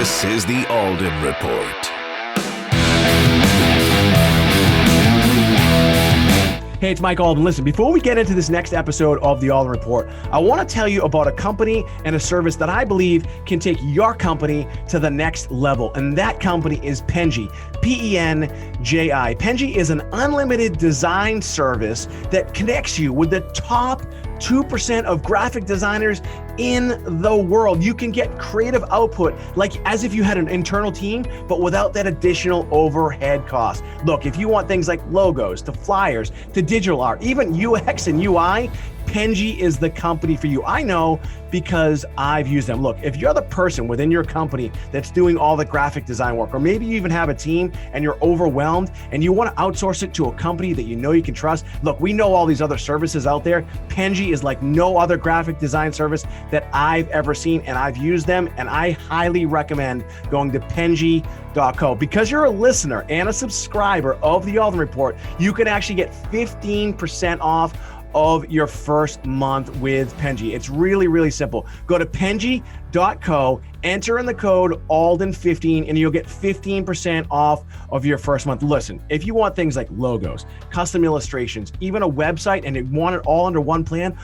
This is the Alden Report. Hey, it's Mike Alden. Listen, before we get into this next episode of the Alden Report, I want to tell you about a company and a service that I believe can take your company to the next level. And that company is Penji, P-E-N-J-I. Penji is an unlimited design service that connects you with the top 2% of graphic designers in the world. You can get creative output like as if you had an internal team, but without that additional overhead cost. Look, if you want things like logos to flyers to digital art, even UX and UI, Penji is the company for you. I know because I've used them. Look, if you're the person within your company that's doing all the graphic design work, or maybe you even have a team and you're overwhelmed and you want to outsource it to a company that you know you can trust. Look, we know all these other services out there. Penji is like no other graphic design service that I've ever seen, and I've used them, and I highly recommend going to Penji.co. Because you're a listener and a subscriber of the Alden Report, you can actually get 15% off of your first month with Penji. It's really, really simple. Go to Penji.co, enter in the code Alden15, and you'll get 15% off of your first month. Listen, if you want things like logos, custom illustrations, even a website, and you want it all under one plan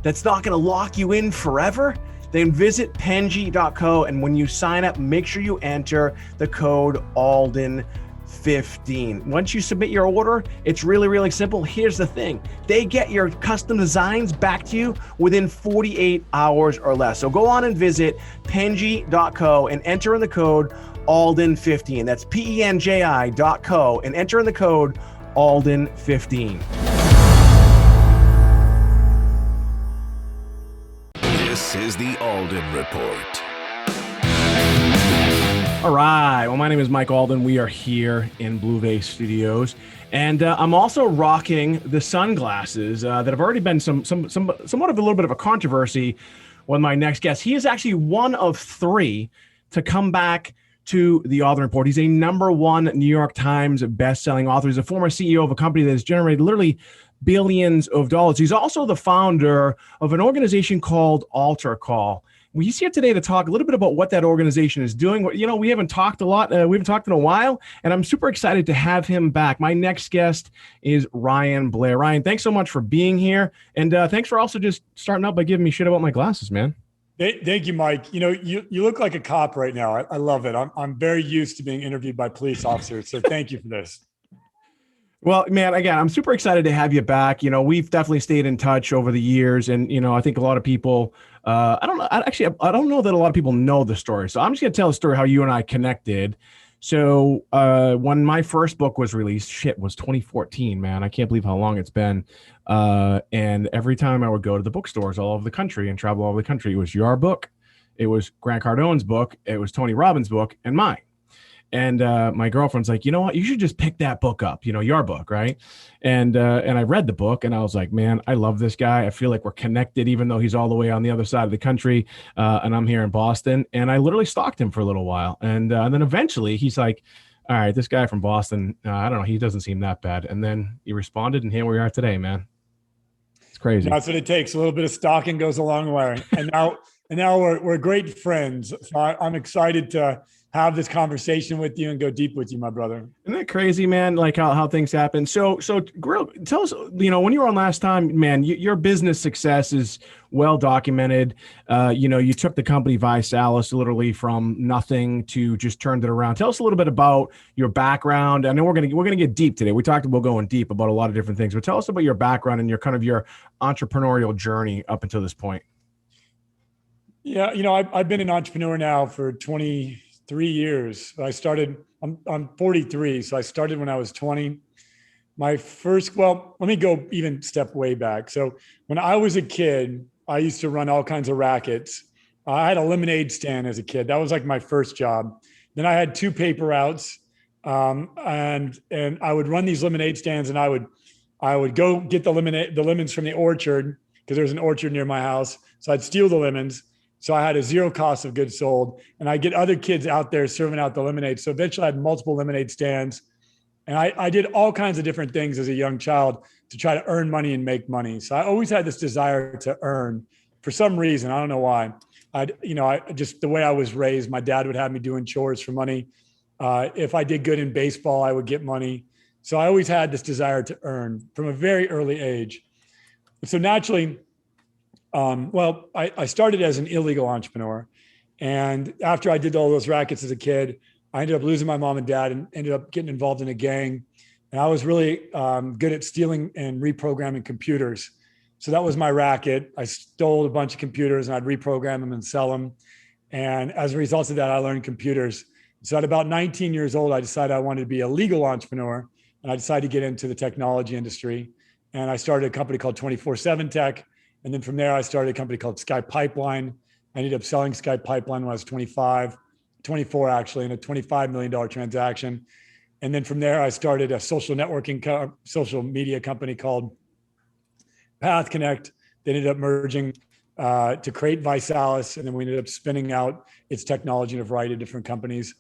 that's not going to lock you in forever, then visit Penji.co, and when you sign up, make sure you enter the code Alden15. Once you submit your order, it's really, really simple. Here's the thing. They get your custom designs back to you within 48 hours or less. So go on and visit Penji.co and enter in the code Alden15. That's Penji.co and enter in the code Alden15. This is the Alden Report. All right. Well, my name is Mike Alden. We are here in Blue Vase Studios, and I'm also rocking the sunglasses that have already been somewhat of a little bit of a controversy with my next guest. He is actually one of three to come back to the Alden Report. He's a #1 New York Times best-selling author. He's a former CEO of a company that has generated literally billions of dollars. He's also the founder of an organization called Alter Call. He's here today to talk a little bit about what that organization is doing. You know, we haven't talked a lot. We haven't talked in a while, and I'm super excited to have him back. My next guest is Ryan Blair. Ryan, thanks so much for being here, and thanks for also just starting out by giving me shit about my glasses, man. Thank you, Mike. You know, you look like a cop right now. I love it. I'm very used to being interviewed by police officers, so thank you for this. Well, man, again, I'm super excited to have you back. You know, we've definitely stayed in touch over the years, and you know, I think a lot of people. I don't know that a lot of people know the story. So I'm just gonna tell the story how you and I connected. So when my first book was released, was 2014, man. I can't believe how long it's been. And every time I would go to the bookstores all over the country and travel all over the country, it was your book, it was Grant Cardone's book, it was Tony Robbins' book, and mine. And my girlfriend's like, you know what? You should just pick that book up, you know, your book, right? And I read the book, and I was like, man, I love this guy. I feel like we're connected, even though he's all the way on the other side of the country, and I'm here in Boston. And I literally stalked him for a little while, and then eventually he's like, all right, this guy from Boston, I don't know, he doesn't seem that bad. And then he responded, and here we are today, man. It's crazy. That's what it takes. A little bit of stalking goes a long way. And now we're great friends. So I'm excited to have this conversation with you and go deep with you, my brother. Isn't that crazy, man? Like how things happen. So Grill, tell us, you know, when you were on last time, man, your business success is well documented. You know, you took the company ViSalus literally from nothing to just turned it around. Tell us a little bit about your background. I know we're gonna get deep today. We talked about going deep about a lot of different things, but tell us about your background and your kind of your entrepreneurial journey up until this point. Yeah, you know, I've been an entrepreneur now for 23 years. I'm 43. So I started when I was 20. Let me go even step way back. So when I was a kid, I used to run all kinds of rackets. I had a lemonade stand as a kid. That was like my first job. Then I had 2 paper routes. And I would run these lemonade stands, and I would go get the lemons from the orchard, because there's an orchard near my house. So I'd steal the lemons. So I had a zero cost of goods sold, and I get other kids out there serving out the lemonade. So eventually I had multiple lemonade stands, and I did all kinds of different things as a young child to try to earn money and make money. So I always had this desire to earn for some reason. I don't know why. Just the way I was raised, my dad would have me doing chores for money. If I did good in baseball, I would get money. So I always had this desire to earn from a very early age. So naturally, I started as an illegal entrepreneur. And after I did all those rackets as a kid, I ended up losing my mom and dad and ended up getting involved in a gang. And I was really good at stealing and reprogramming computers. So that was my racket. I stole a bunch of computers and I'd reprogram them and sell them. And as a result of that, I learned computers. So at about 19 years old, I decided I wanted to be a legal entrepreneur. And I decided to get into the technology industry. And I started a company called 24/7 Tech. And then from there, I started a company called Sky Pipeline. I ended up selling Sky Pipeline when I was 24 actually, in a $25 million transaction. And then from there, I started a social media company called Path Connect. They ended up merging to create Visalis. And then we ended up spinning out its technology in a variety of different companies.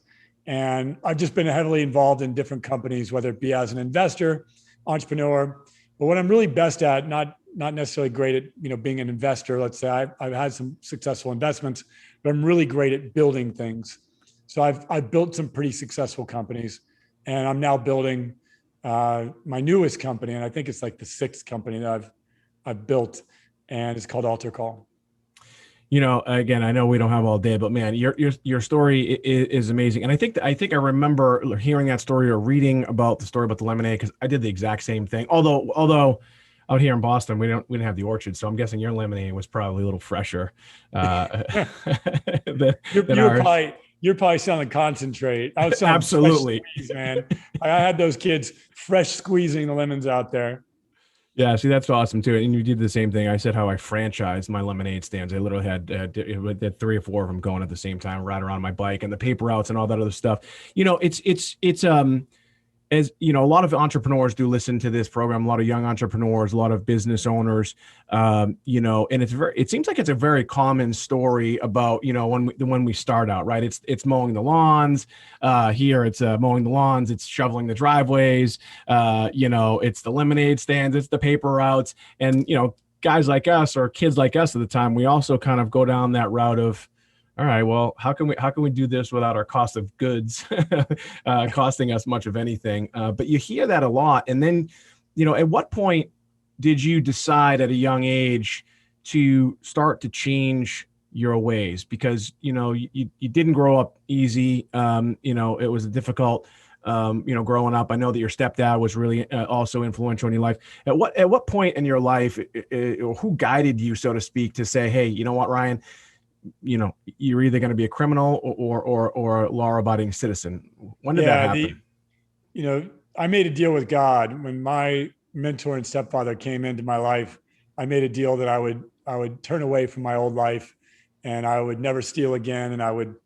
And I've just been heavily involved in different companies, whether it be as an investor, entrepreneur. But what I'm really best at, not necessarily great at, being an investor. Let's say I've had some successful investments, but I'm really great at building things. So I've built some pretty successful companies, and I'm now building my newest company, and I think it's like the 6th company that I've built, and it's called Alter Call. Again, I know we don't have all day, but man, your story is amazing. And I think I remember hearing that story or reading about the story about the lemonade, because I did the exact same thing. Although out here in Boston, we didn't have the orchard, so I'm guessing your lemonade was probably a little fresher. You're probably selling concentrate. I was selling absolutely, squeeze, man. I had those kids fresh squeezing the lemons out there. Yeah, see, that's awesome too. And you did the same thing. I said how I franchised my lemonade stands. I literally had 3 or 4 of them going at the same time, right around my bike, and the paper routes and all that other stuff. It's as a lot of entrepreneurs do listen to this program, a lot of young entrepreneurs, a lot of business owners, and it seems like it's a very common story about, when we start out, right? It's mowing the lawns, here it's mowing the lawns, it's shoveling the driveways, it's the lemonade stands, it's the paper routes. And, guys like us or kids like us at the time, we also kind of go down that route of, all right, well, how can we do this without our cost of goods costing us much of anything? But you hear that a lot. And then, at what point did you decide at a young age to start to change your ways? Because, you didn't grow up easy. It was difficult, growing up. I know that your stepdad was really also influential in your life. At what point in your life, who guided you, so to speak, to say, hey, you know what, Ryan, you're either going to be a criminal or a law-abiding citizen? When did that happen? I made a deal with God when my mentor and stepfather came into my life. I made a deal that I would turn away from my old life, and I would never steal again, and I would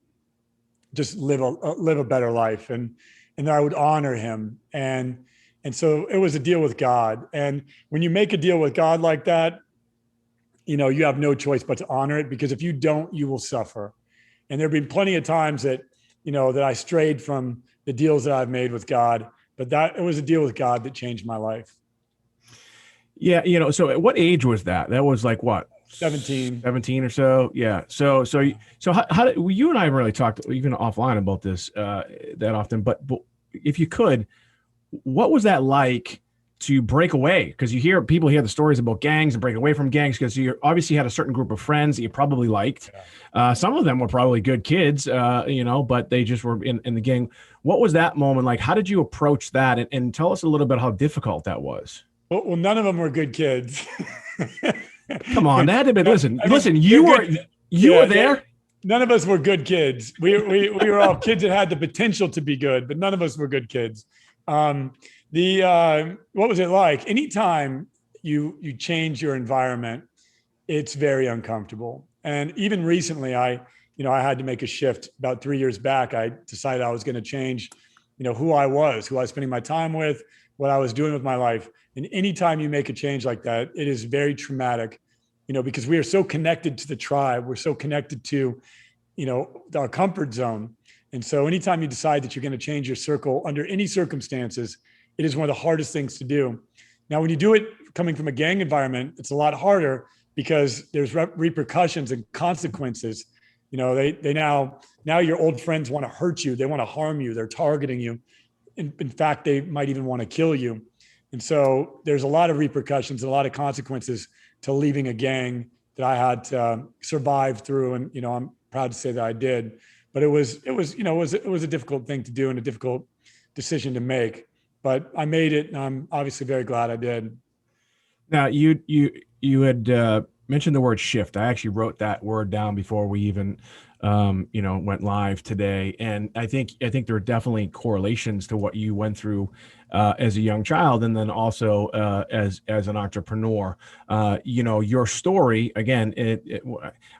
just live a better life, and I would honor him. And so it was a deal with God. And when you make a deal with God like that, you have no choice but to honor it, because if you don't, you will suffer. And there've been plenty of times that, that I strayed from the deals that I've made with God, but it was a deal with God that changed my life. Yeah. So at what age was that? That was like what? 17 or so. Yeah. So how did you and I haven't really talked even offline about this that often, but if you could, what was that like to break away? Because people hear the stories about gangs and breaking away from gangs, because you obviously had a certain group of friends that you probably liked. Yeah. Some of them were probably good kids, but they just were in the gang. What was that moment like? How did you approach that? And tell us a little bit how difficult that was. Well, none of them were good kids. Come on, that had been, listen, you were there. None of us were good kids. We were all kids that had the potential to be good, but none of us were good kids. What was it like? Anytime you change your environment, it's very uncomfortable. And even recently, I had to make a shift. About 3 years back, I decided I was going to change, who I was spending my time with, what I was doing with my life. And anytime you make a change like that, it is very traumatic, because we are so connected to the tribe. We're so connected to, our comfort zone. And so anytime you decide that you're going to change your circle under any circumstances, it is one of the hardest things to do. Now, when you do it coming from a gang environment, it's a lot harder because there's repercussions and consequences. They now your old friends want to hurt you. They want to harm you. They're targeting you. In fact, they might even want to kill you. And so there's a lot of repercussions and a lot of consequences to leaving a gang that I had to survive through. And, I'm proud to say that I did, but it was a difficult thing to do and a difficult decision to make, but I made it. And I'm obviously very glad I did. Now you had mentioned the word shift. I actually wrote that word down before we even went live today, and I think there are definitely correlations to what you went through as a young child, and then also as an entrepreneur. Your story again.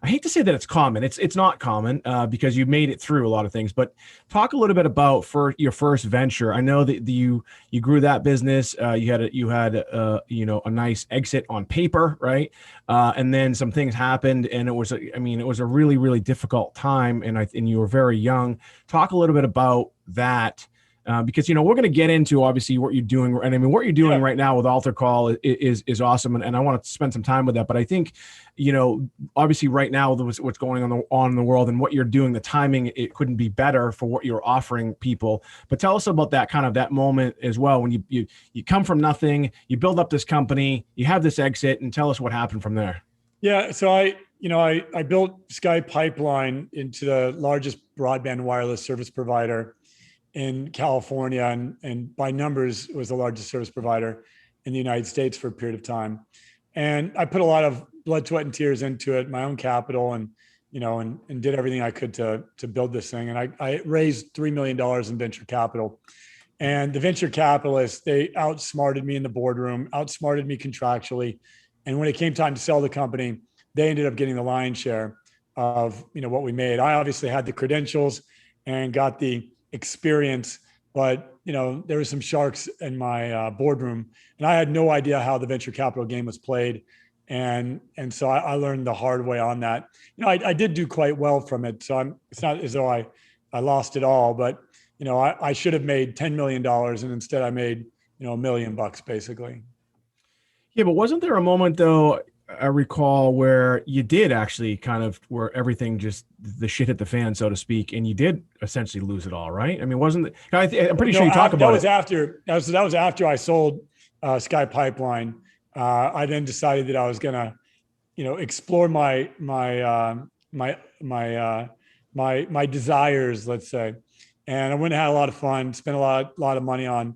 I hate to say that it's common. It's not common because you made it through a lot of things. But talk a little bit about for your first venture. I know that you grew that business. You had a nice exit on paper, right? And then some things happened, and it was a really, really difficult time, and you were very young. Talk a little bit about that. Because we're going to get into obviously what you're doing, and what you're doing right now with Alter Call is awesome, and I want to spend some time with that. But I think, obviously right now with what's going on in the world and what you're doing, the timing, it couldn't be better for what you're offering people. But tell us about that moment as well, when you come from nothing, you build up this company, you have this exit, and tell us what happened from there. Yeah, so I built Sky Pipeline into the largest broadband wireless service provider in California, and by numbers was the largest service provider in the United States for a period of time. And I put a lot of blood, sweat, and tears into it, my own capital, and did everything I could to build this thing. And I raised $3 million in venture capital. And the venture capitalists, they outsmarted me in the boardroom, outsmarted me contractually. And when it came time to sell the company, they ended up getting the lion's share of what we made. I obviously had the credentials and got the experience, but there were some sharks in my boardroom, and I had no idea how the venture capital game was played, and so I learned the hard way on that. I did do quite well from it, so it's not as though I lost it all, but I should have made $10 million, and instead I made $1 million basically. Yeah, but wasn't there a moment though, I recall, where you did actually where everything just, the shit hit the fan, so to speak, and you did essentially lose it all, right? I mean, wasn't it? I'm pretty sure you talk about it. That was after I sold Sky Pipeline. I then decided that I was gonna, explore my desires, let's say, and I went and had a lot of fun, spent a lot of money on,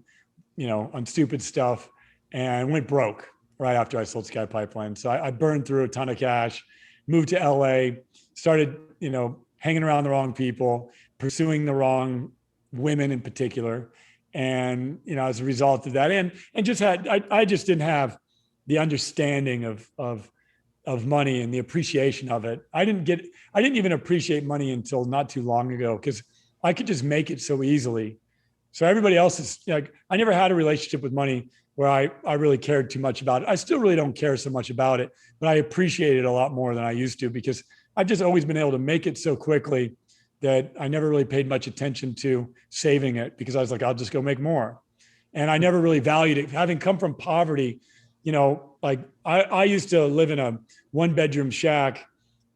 on stupid stuff, and went broke right after I sold Sky Pipeline. So I burned through a ton of cash, moved to LA, started, hanging around the wrong people, pursuing the wrong women in particular. And, as a result of that, and just I just didn't have the understanding of money and the appreciation of it. I didn't even appreciate money until not too long ago, because I could just make it so easily. So everybody else is I never had a relationship with money where I really cared too much about it. I still really don't care so much about it, but I appreciate it a lot more than I used to, because I've just always been able to make it so quickly that I never really paid much attention to saving it, because I was like, I'll just go make more. And I never really valued it. Having come from poverty, I used to live in a 1-bedroom shack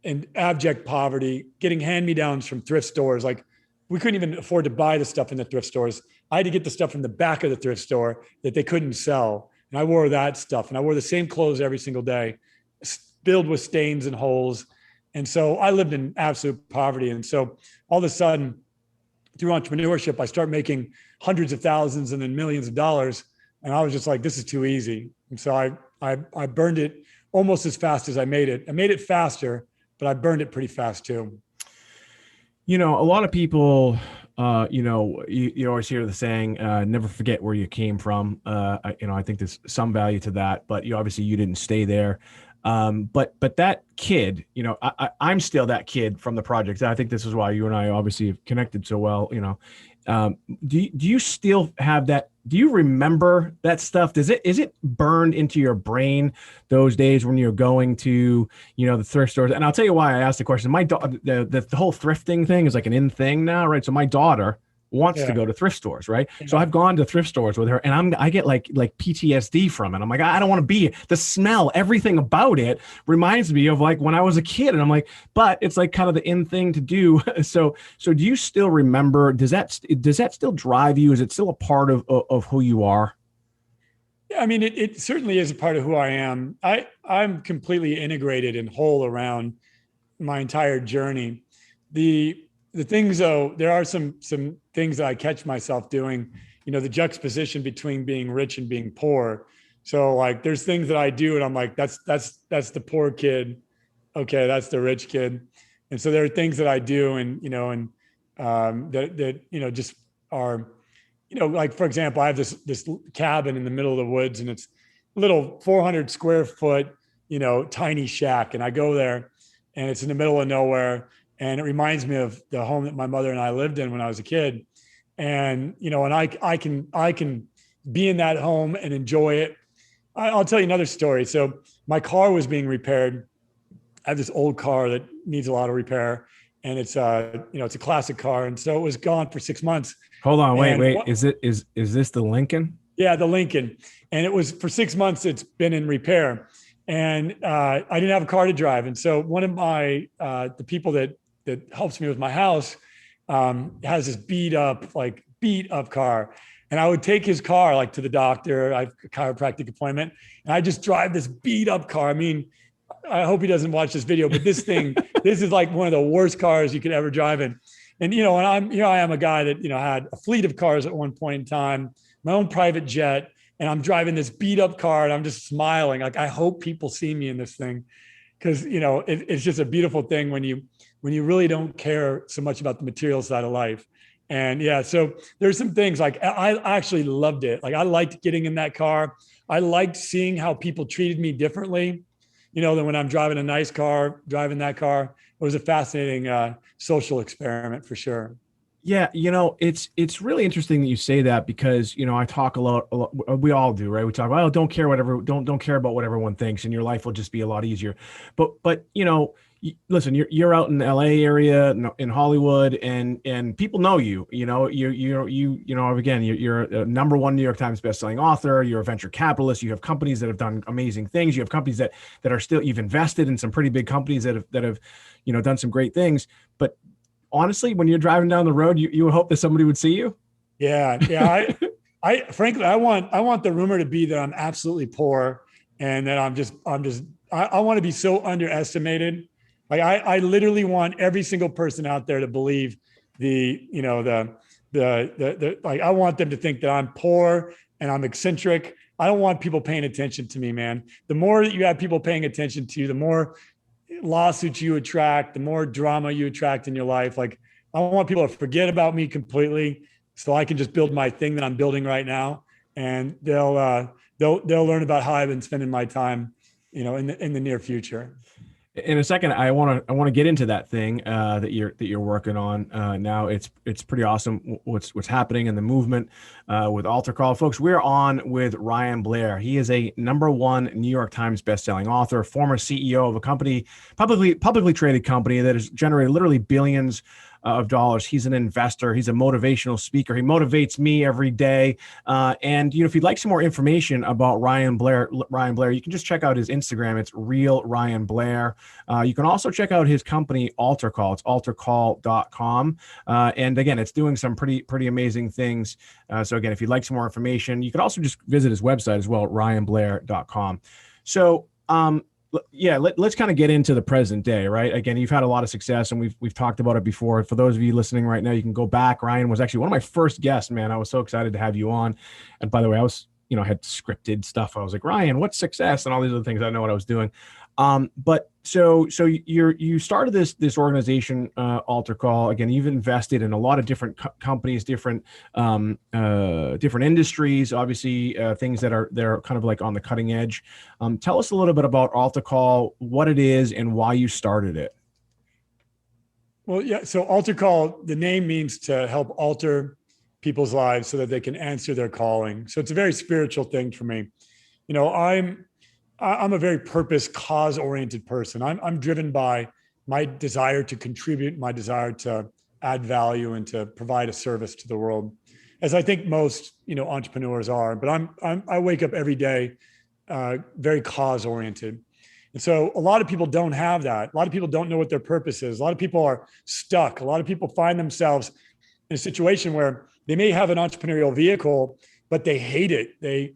in abject poverty, getting hand-me-downs from thrift stores. Like, we couldn't even afford to buy the stuff in the thrift stores. I had to get the stuff from the back of the thrift store that they couldn't sell. And I wore that stuff. And I wore the same clothes every single day, filled with stains and holes. And so I lived in absolute poverty. And so all of a sudden, through entrepreneurship, I start making hundreds of thousands and then millions of dollars. And I was just like, this is too easy. And so I burned it almost as fast as I made it. I made it faster, but I burned it pretty fast too. A lot of people, you always hear the saying, never forget where you came from. I think there's some value to that, but you didn't stay there. But that kid, I'm still that kid from the project. I think this is why you and I obviously have connected so well. Do you still have that? Do you remember that stuff? Is it burned into your brain, those days when you're going to, the thrift stores? And I'll tell you why I asked the question. My daughter, the whole thrifting thing is like an in thing now, right? So my daughter, wants to Yeah. go to thrift stores, right? So Yeah. I've gone to thrift stores with her, and I get like PTSD from it. I'm like, I don't want to be the smell, everything about it reminds me of like when I was a kid, and I'm like, but it's like kind of the in thing to do. So do you still remember? Does that still drive you? Is it still a part of who you are? Yeah, I mean, it certainly is a part of who I am. I'm completely integrated and whole around my entire journey. The the things though, there are some things that I catch myself doing, the juxtaposition between being rich and being poor. So like there's things that I do and I'm like, that's the poor kid. Okay, that's the rich kid. And so there are things that I do that just are, like for example, I have this cabin in the middle of the woods and it's a little 400 square foot, tiny shack. And I go there and it's in the middle of nowhere. And it reminds me of the home that my mother and I lived in when I was a kid. And, and I can be in that home and enjoy it. I'll tell you another story. So my car was being repaired. I have this old car that needs a lot of repair and it's a classic car. And so it was gone for 6 months. Hold on, wait, And wait. Is this the Lincoln? yeah, the Lincoln. And it was for 6 months, it's been in repair. And I didn't have a car to drive. And so one of the people that helps me with my house has this beat up car. And I would take his car like to the doctor. I have a chiropractic appointment. And I just drive this beat up car. I mean, I hope he doesn't watch this video, but this is like one of the worst cars you could ever drive in. And, here I am a guy that, had a fleet of cars at one point in time, my own private jet, and I'm driving this beat up car and I'm just smiling. Like, I hope people see me in this thing. Cause it's just a beautiful thing when you really don't care so much about the material side of life. And yeah, so there's some things like I actually loved it. Like I liked getting in that car. I liked seeing how people treated me differently, than when I'm driving a nice car, driving that car. It was a fascinating social experiment for sure. Yeah, it's really interesting that you say that because I talk a lot. We all do, right? We talk about, oh, don't care about what everyone thinks, and your life will just be a lot easier. But listen, you're out in the LA area, in Hollywood, and people know you. Again, you're a number one New York Times bestselling author. You're a venture capitalist. You have companies that have done amazing things. You have companies that are still, you've invested in some pretty big companies that have done some great things. But honestly, when you're driving down the road, you would hope that somebody would see you. Yeah. I frankly, I want the rumor to be that I'm absolutely poor and that I want to be so underestimated. Like I literally want every single person out there to believe like I want them to think that I'm poor and I'm eccentric. I don't want people paying attention to me, man. The more that you have people paying attention to you, the more lawsuits you attract, the more drama you attract in your life. Like I want people to forget about me completely so I can just build my thing that I'm building right now. And they'll learn about how I've been spending my time, in the near future. In a second, I want to get into that thing that you're working on now. It's pretty awesome what's happening in the movement with Alter Call, folks. We're on with Ryan Blair. He is a #1 New York Times bestselling author, former CEO of a company, publicly traded company that has generated literally billions of dollars. He's an investor. He's a motivational speaker. He motivates me every day. And if you'd like some more information about Ryan Blair, you can just check out his Instagram. It's Real Ryan Blair. You can also check out his company, Alter Call. It's altercall.com. And again, it's doing some pretty amazing things. So again, if you'd like some more information, you can also just visit his website as well, ryanblair.com. So, yeah, let's kind of get into the present day, right? Again, you've had a lot of success, and we've talked about it before. For those of you listening right now, you can go back. Ryan was actually one of my first guests, man. I was so excited to have you on. And by the way, I was, had scripted stuff. I was like, Ryan, what's success? And all these other things. I didn't know what I was doing. But so you started this organization, Alter Call. Again, you've invested in a lot of different companies, different industries, obviously, things that are kind of like on the cutting edge. Tell us a little bit about Alter Call, what it is and why you started it. Well, yeah. So Alter Call, the name means to help alter people's lives so that they can answer their calling. So it's a very spiritual thing for me. I'm a very purpose, cause-oriented person. I'm driven by my desire to contribute, my desire to add value and to provide a service to the world, as I think most, entrepreneurs are. But I wake up every day very cause oriented. And so a lot of people don't have that. A lot of people don't know what their purpose is. A lot of people are stuck. A lot of people find themselves in a situation where they may have an entrepreneurial vehicle, but they hate it. They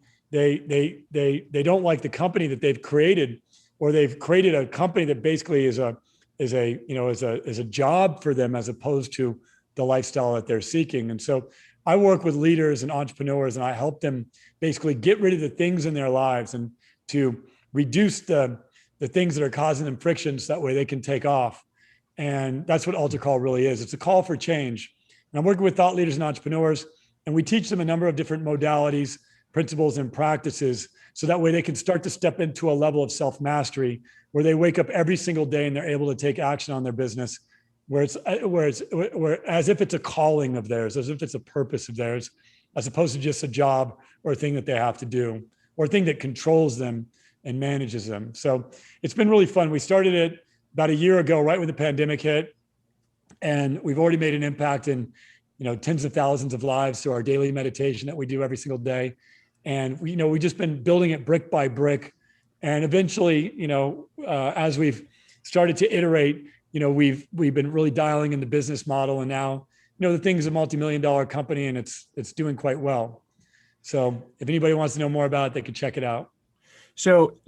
don't like the company that they've created, or they've created a company that basically is a job for them as opposed to the lifestyle that they're seeking. And so I work with leaders and entrepreneurs, and I help them basically get rid of the things in their lives and to reduce the things that are causing them frictions. That way they can take off. And that's what Altar Call really is. It's a call for change. And I'm working with thought leaders and entrepreneurs, and we teach them a number of different modalities, principles, and practices, so that way they can start to step into a level of self-mastery where they wake up every single day and they're able to take action on their business, where as if it's a calling of theirs, as if it's a purpose of theirs, as opposed to just a job or a thing that they have to do, or a thing that controls them and manages them. So it's been really fun. We started it about a year ago, right when the pandemic hit, and we've already made an impact in, tens of thousands of lives through our daily meditation that we do every single day. And we've just been building it brick by brick. And eventually, as we've started to iterate, we've been really dialing in the business model. And now, the thing's a multi-million-dollar company, and it's doing quite well. So if anybody wants to know more about it, they can check it out. So,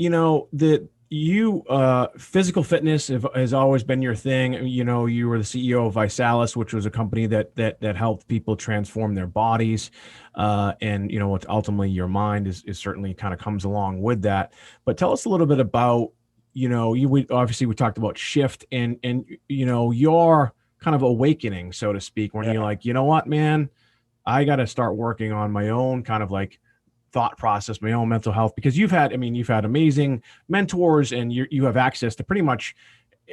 physical fitness has always been your thing. You were the CEO of Visalis, which was a company that helped people transform their bodies. And what ultimately your mind is certainly kind of comes along with that. But tell us a little bit about, we talked about shift and your kind of awakening, so to speak, when you're like, you know what, man, I got to start working on my own kind of like thought process, my own mental health, because you've had amazing mentors and you have access to pretty much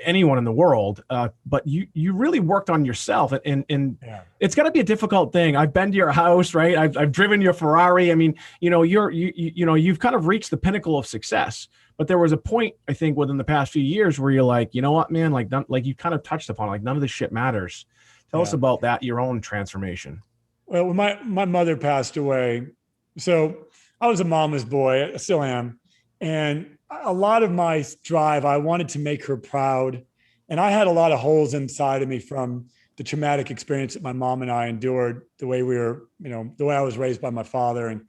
anyone in the world. But you really worked on yourself, and it's got to be a difficult thing. I've been to your house, right? I've driven your Ferrari. I mean, you've kind of reached the pinnacle of success, but there was a point, I think, within the past few years where you're like, you know what, man, like you kind of touched upon, like, none of this shit matters. Tell us about that, your own transformation. Well, when my mother passed away, so I was a mama's boy, I still am. And a lot of my drive, I wanted to make her proud. And I had a lot of holes inside of me from the traumatic experience that my mom and I endured, the way the way I was raised by my father, and,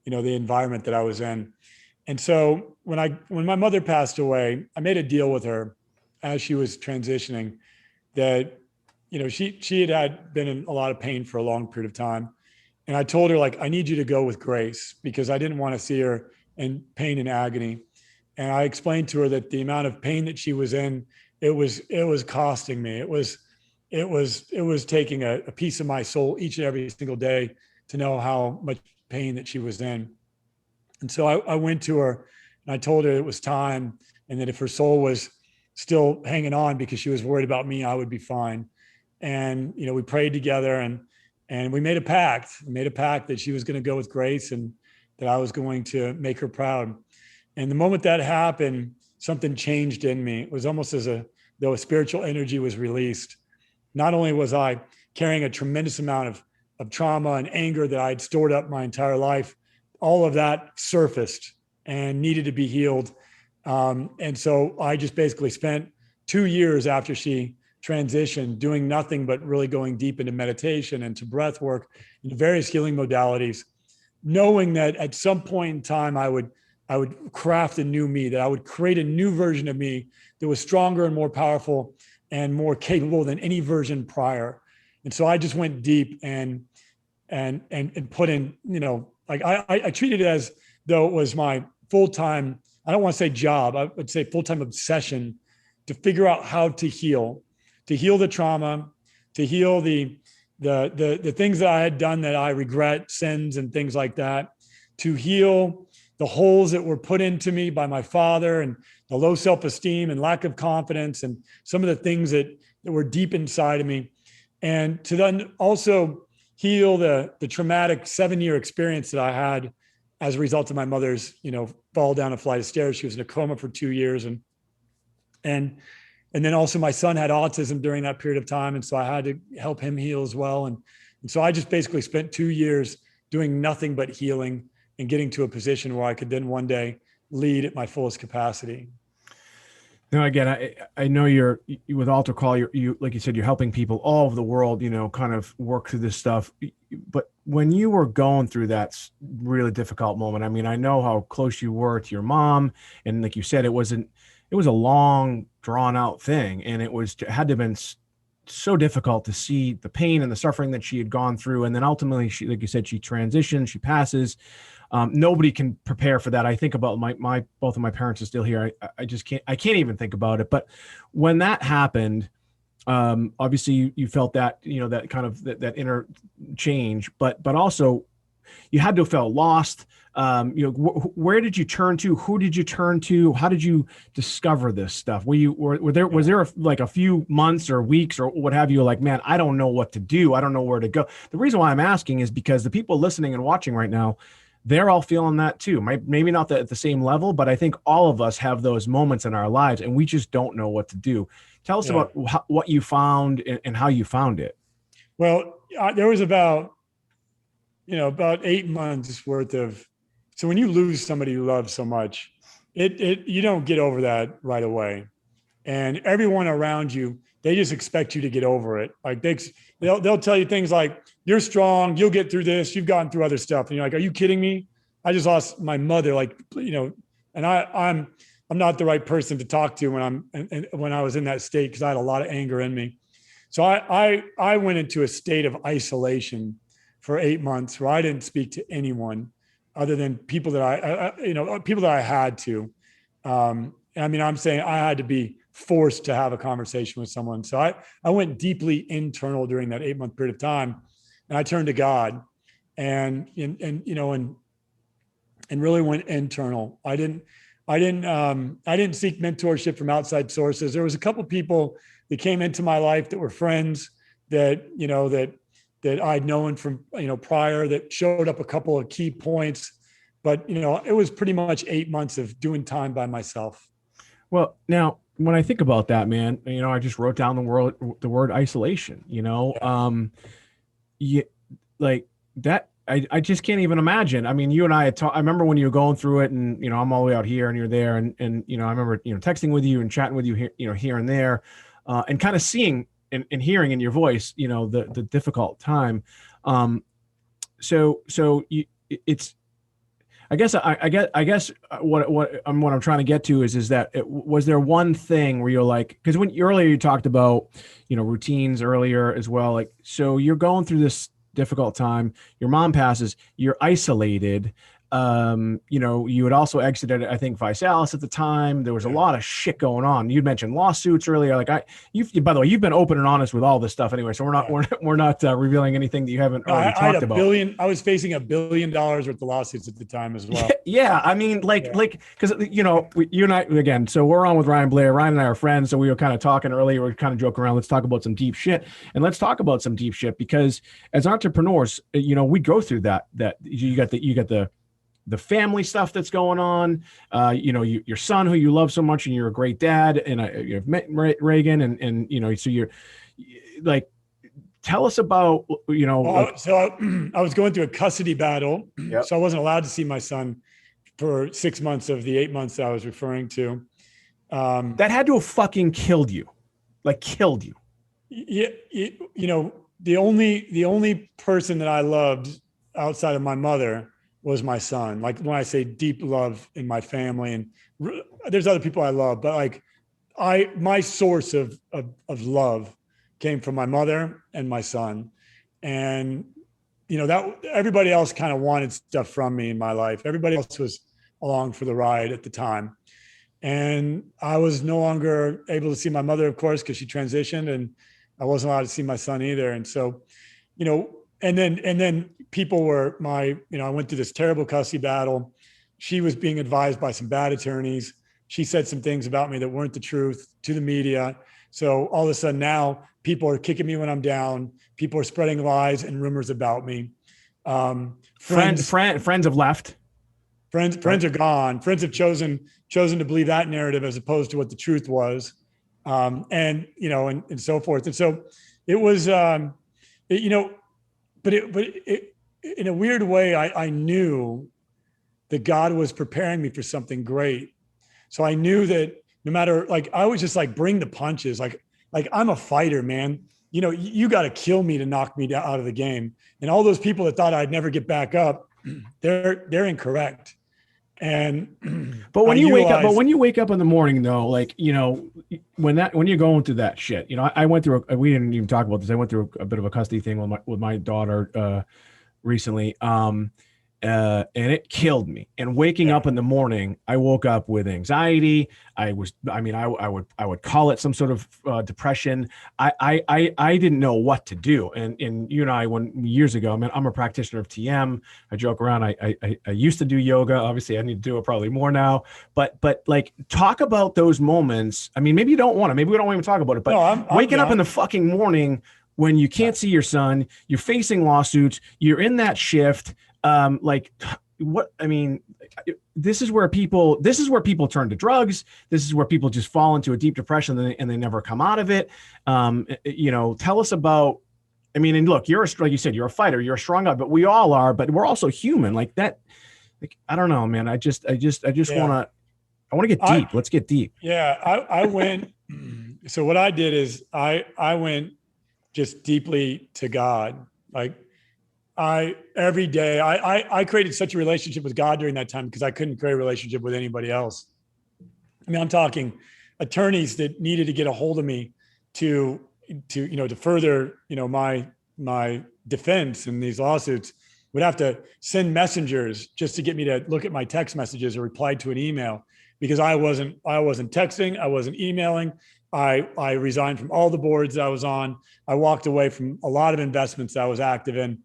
the environment that I was in. And so when my mother passed away, I made a deal with her as she was transitioning that, she had been in a lot of pain for a long period of time. And I told her, like, I need you to go with grace, because I didn't want to see her in pain and agony. And I explained to her that the amount of pain that she was in, it was costing me. It was taking a piece of my soul each and every single day to know how much pain that she was in. And so I went to her and I told her it was time, and that if her soul was still hanging on because she was worried about me, I would be fine. And, we prayed together, and we made a pact. We made a pact that she was going to go with grace, and that I was going to make her proud. And the moment that happened, something changed in me. It was almost as though a spiritual energy was released. Not only was I carrying a tremendous amount of trauma and anger that I had stored up my entire life, all of that surfaced and needed to be healed. And so I just basically spent 2 years after she transitioned doing nothing but really going deep into meditation and to breath work and various healing modalities, knowing that at some point in time I would craft a new me, that I would create a new version of me that was stronger and more powerful and more capable than any version prior. And so I just went deep and put in, I treated it as though it was my full-time, I don't want to say job, I would say full-time obsession, to figure out how to heal the trauma, to heal the things that I had done that I regret, sins and things like that, to heal the holes that were put into me by my father, and the low self-esteem and lack of confidence, and some of the things that were deep inside of me, and to then also heal the traumatic 7-year experience that I had as a result of my mother's, fall down a flight of stairs. She was in a coma for 2 years, and And then also my son had autism during that period of time. And so I had to help him heal as well. And so I just basically spent 2 years doing nothing but healing and getting to a position where I could then one day lead at my fullest capacity. Now, again, I know you're with Alter Call. You like you said, you're helping people all over the world, kind of work through this stuff. But when you were going through that really difficult moment, I mean, I know how close you were to your mom, and like you said, it was a long, drawn out thing, and it had to have been so difficult to see the pain and the suffering that she had gone through, and then ultimately, she, like you said, she transitions, she passes. Nobody can prepare for that. I think about both of my parents are still here. I just can't even think about it. But when that happened, obviously you felt that, that kind of that inner change, but also you had to have felt lost. Where did you turn to? Who did you turn to? How did you discover this stuff? Was there a few months or weeks or what have you, like, man, I don't know what to do. I don't know where to go. The reason why I'm asking is because the people listening and watching right now, they're all feeling that too. Maybe not at the same level, but I think all of us have those moments in our lives and we just don't know what to do. Tell us about what you found and how you found it. Well, there was about 8 months worth of, so when you lose somebody you love so much, you don't get over that right away. And everyone around you, they just expect you to get over it. Like they'll tell you things like, you're strong, you'll get through this, you've gotten through other stuff. And you're like, are you kidding me? I just lost my mother, and I'm not the right person to talk to when I was in that state, because I had a lot of anger in me. So I went into a state of isolation for 8 months where I didn't speak to anyone other than people that people that I had to. I'm saying I had to be forced to have a conversation with someone. So I went deeply internal during that 8-month period of time, and I turned to God, and really went internal. I didn't seek mentorship from outside sources. There was a couple people that came into my life that were friends that I'd known from prior, that showed up a couple of key points, but it was pretty much 8 months of doing time by myself. Well, now when I think about that, man, I just wrote down the word isolation. Like that. I just can't even imagine. I mean, you and I had talked. I remember when you were going through it, and I'm all the way out here, and you're there, and I remember texting with you and chatting with you here and there, and kind of seeing and hearing in your voice, the difficult time. So it's. I guess what I'm trying to get to is that was there one thing where you're like, because earlier you talked about routines earlier as well, like, so you're going through this difficult time, your mom passes, you're isolated, you had also exited, I think, Visalis at the time. There was a lot of shit going on. You mentioned lawsuits earlier. Like by the way, you've been open and honest with all this stuff anyway. So we're not revealing anything that you haven't already talked about. I was facing $1 billion worth of lawsuits at the time as well. Yeah. I mean, because, you and I, again, so we're on with Ryan Blair. Ryan and I are friends. So we were kind of talking earlier. We were kind of joking around. Let's talk about some deep shit, and let's talk about some deep shit, because as entrepreneurs, we go through that you got the family stuff that's going on, your son who you love so much, and you're a great dad, and you've met Reagan, and so you're like, tell us about, So I was going through a custody battle. Yep. So I wasn't allowed to see my son for 6 months of the 8 months that I was referring to. That had to have fucking killed you. Yeah. The only person that I loved outside of my mother was my son. Like, when I say deep love in my family, and there's other people I love, but like my source of love came from my mother and my son. And, that everybody else kind of wanted stuff from me in my life. Everybody else was along for the ride at the time. And I was no longer able to see my mother, of course, because she transitioned, and I wasn't allowed to see my son either. And so, and then people were I went through this terrible custody battle. She was being advised by some bad attorneys. She said some things about me that weren't the truth to the media. So all of a sudden now people are kicking me when I'm down. People are spreading lies and rumors about me. Friends have left. Friends are gone. Friends have chosen to believe that narrative as opposed to what the truth was. and so forth. And so it was, but in a weird way, I knew that God was preparing me for something great. So I knew that no matter, like, I was just like, bring the punches. Like I'm a fighter, man. You got to kill me to knock me out of the game. And all those people that thought I'd never get back up, they're incorrect. And but when you wake up in the morning though, like, when you're going through that shit, I went through, we didn't even talk about this. I went through a bit of a custody thing with my daughter, recently. And it killed me. And waking up in the morning, I woke up with anxiety. I would call it some sort of depression. I didn't know what to do. And you and I, years ago, I'm a practitioner of TM. I joke around. I used to do yoga. Obviously, I need to do it probably more now. But like, talk about those moments. I mean, maybe you don't want to. Maybe we don't even talk about it. But I'm waking up in the fucking morning when you can't see your son, you're facing lawsuits, you're in that shift. This is where people turn to drugs. This is where people just fall into a deep depression and they never come out of it. Tell us about, and look, like you said, you're a fighter, you're a strong guy, but we all are, but we're also human like that. Like, I don't know, man. I just want to get deep. Let's get deep. Yeah. I went, so what I did is I went just deeply to God. Like, every day I created such a relationship with God during that time because I couldn't create a relationship with anybody else. I'm talking attorneys that needed to get a hold of me to further, my defense in these lawsuits would have to send messengers just to get me to look at my text messages or reply to an email because I wasn't texting, I wasn't emailing. I resigned from all the boards that I was on. I walked away from a lot of investments that I was active in.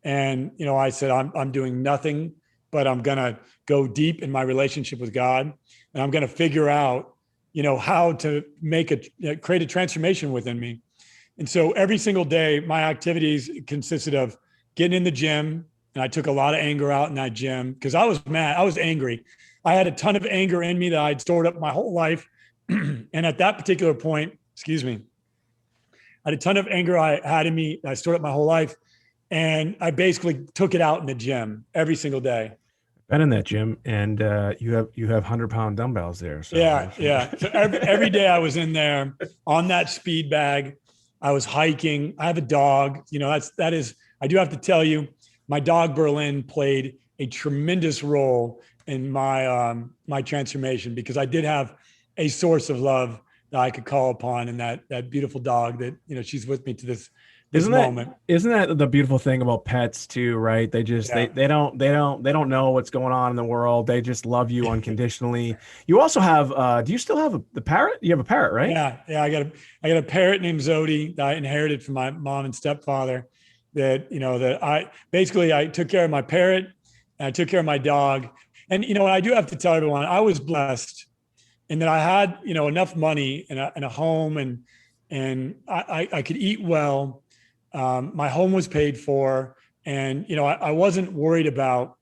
And, I said, I'm doing nothing, but I'm going to go deep in my relationship with God. And I'm going to figure out, how to create a transformation within me. And so every single day, my activities consisted of getting in the gym. And I took a lot of anger out in that gym because I was mad. I was angry. I had a ton of anger in me that I'd stored up my whole life. And at that particular point, I had a ton of anger I had in me. I stored up my whole life. And I basically took it out in the gym every single day. Been in that gym, and you have 100-pound dumbbells there. So. Yeah. So every day I was in there on that speed bag. I was hiking. I have a dog. That is. I do have to tell you, my dog Berlin played a tremendous role in my transformation because I did have a source of love that I could call upon, and that beautiful dog that she's with me to this. Isn't that the beautiful thing about pets too, right? They just they don't know what's going on in the world. They just love you unconditionally. You also have do you still have the parrot? You have a parrot, right? Yeah. I got a parrot named Zodi that I inherited from my mom and stepfather. That I took care of my parrot and I took care of my dog. And I do have to tell everyone I was blessed in that I had enough money and a home and I could eat well. My home was paid for, and I wasn't worried about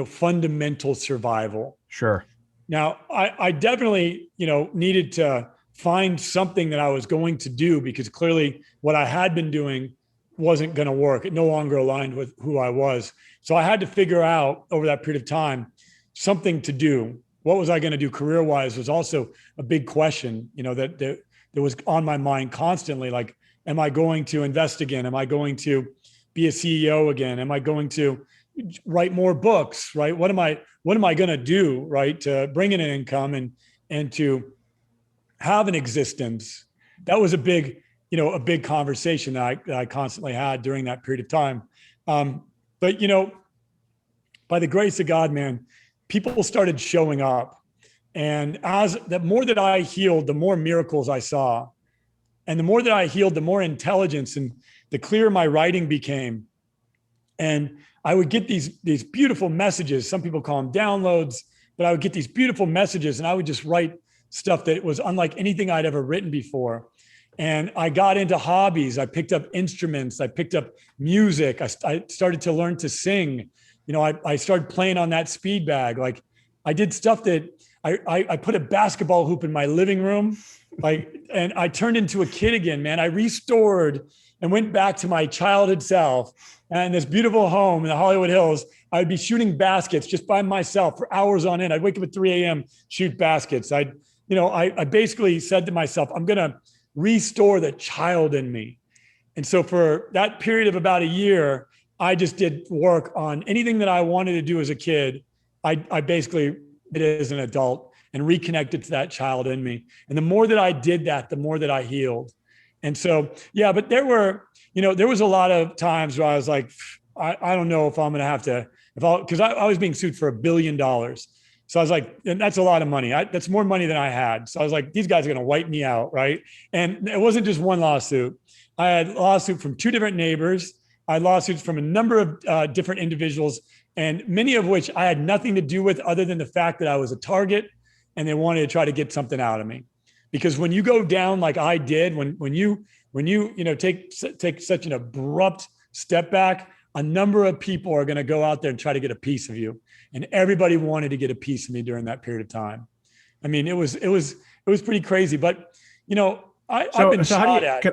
fundamental survival. Sure. Now I definitely needed to find something that I was going to do because clearly what I had been doing wasn't going to work. It no longer aligned with who I was. So I had to figure out over that period of time something to do. What was I going to do career-wise was also a big question. That was on my mind constantly. Like, am I going to invest again? Am I going to be a CEO again? Am I going to write more books, right? What am I going to do, right, to bring in an income and to have an existence? That was a big conversation that I constantly had during that period of time. But by the grace of God, man, people started showing up. And the more that I healed, the more miracles I saw. And the more that I healed, the more intelligence and the clearer my writing became. And I would get these beautiful messages. Some people call them downloads, but I would get these beautiful messages and I would just write stuff that was unlike anything I'd ever written before. And I got into hobbies. I picked up instruments. I picked up music. I started to learn to sing. I started playing on that speed bag. Like, I did stuff that I put a basketball hoop in my living room, and I turned into a kid again, man. I restored and went back to my childhood self. And this beautiful home in the Hollywood Hills, I would be shooting baskets just by myself for hours on end. I'd wake up at 3 a.m., shoot baskets. I basically said to myself, I'm going to restore the child in me. And so for that period of about a year, I just did work on anything that I wanted to do as a kid. I basically did it as an adult and reconnected to that child in me. And the more that I did that, the more that I healed. And so, yeah, but there was a lot of times where I was like, I don't know if I'm going to have to, because I was being sued for $1 billion. So I was like, and that's a lot of money. That's more money than I had. So I was like, these guys are going to wipe me out, right? And it wasn't just one lawsuit. I had a lawsuit from 2 different neighbors. I had lawsuits from a number of different individuals, and many of which I had nothing to do with other than the fact that I was a target and they wanted to try to get something out of me. Because when you go down like I did, when you take such an abrupt step back, a number of people are going to go out there and try to get a piece of you. And everybody wanted to get a piece of me during that period of time. I mean, it was pretty crazy. But I've been shot at.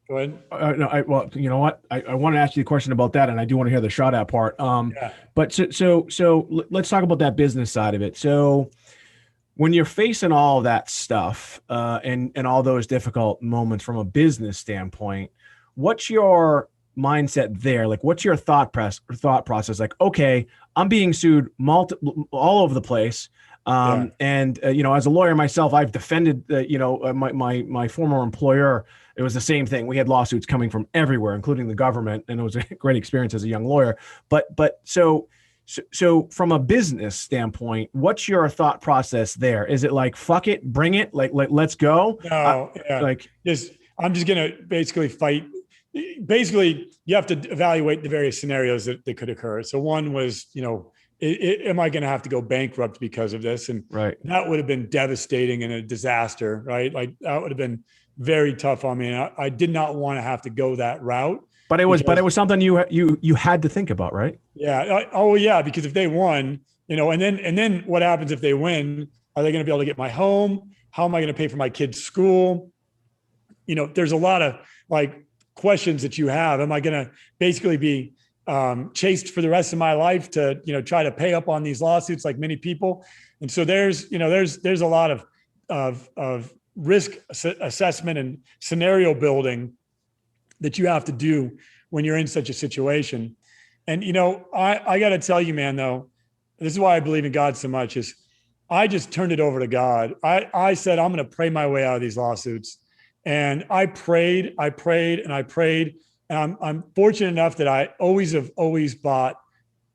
Go ahead. Well, you know what? I want to ask you a question about that, and I do want to hear the shot at part. But so let's talk about that business side of it. So when you're facing all of that stuff and all those difficult moments from a business standpoint, what's your mindset there? Like, what's your thought process? Like, okay, I'm being sued all over the place. And as a lawyer myself, I've defended my former employer. It was the same thing. We had lawsuits coming from everywhere, including the government, and it was a great experience as a young lawyer. But so from a business standpoint, what's your thought process there? Is it like, fuck it, bring it, like let's go? No, I'm just gonna basically fight. Basically, you have to evaluate the various scenarios that could occur. So one was, am I going to have to go bankrupt because of this? And right. That would have been devastating and a disaster, right? Like that would have been very tough on me. And I did not want to have to go that route. But it was something you had to think about, right? Yeah. Because if they won, and then what happens if they win? Are they going to be able to get my home? How am I going to pay for my kids' school? There's a lot of questions that you have. Am I going to basically be chased for the rest of my life to, try to pay up on these lawsuits like many people? And so there's a lot of risk assessment and scenario building that you have to do when you're in such a situation. And, I got to tell you, man, though, this is why I believe in God so much, is I just turned it over to God. I said, I'm going to pray my way out of these lawsuits. And I prayed. And I'm fortunate enough that I always bought